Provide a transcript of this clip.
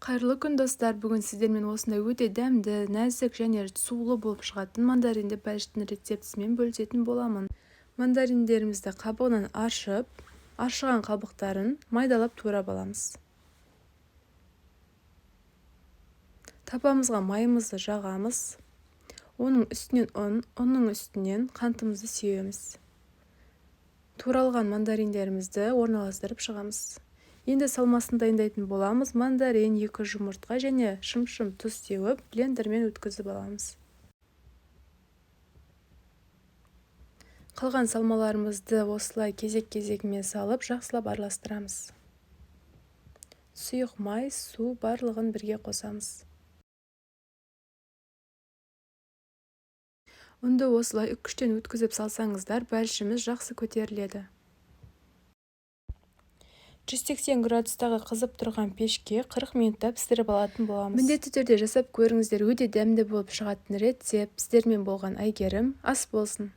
Қайырлы күн достар, бүгін сіздермен осындай өте дәмді, нәзік және сулы болып шығатын мандаринді бәліштің рецептісімен бөлісетін боламын. Мандариндерімізді қабығынан аршыған қабықтарын майдалап турап аламыз. Тапамызға майымызды жағамыз. Оның үстінен ұнның үстінен қантымызды сеуеміз. Туралған мандариндерімізді орналастырып шығамыз. Енді салмасын дайындайтын боламыз. Мандарин, 2 жұмыртқа және шым-шым тұз сеуіп, блендермен өткізіп аламыз. Қалған салмаларымызды осылай кезек-кезегімен салып, жақсылап араластырамыз. Сұйық май, су барлығын бірге қосамыз. Ұнды осылай үккіштен өткізіп салсаңыздар, бәлішіміз жақсы көтеріледі. 180 градустағы қызып тұрған пешке 40 минутта пісіріп алатын боламыз. Міндетті түрде жасап көріңіздер, өте дәмді болып шығатын рецепт. Сіздермен болған Әйгерім, ас болсын.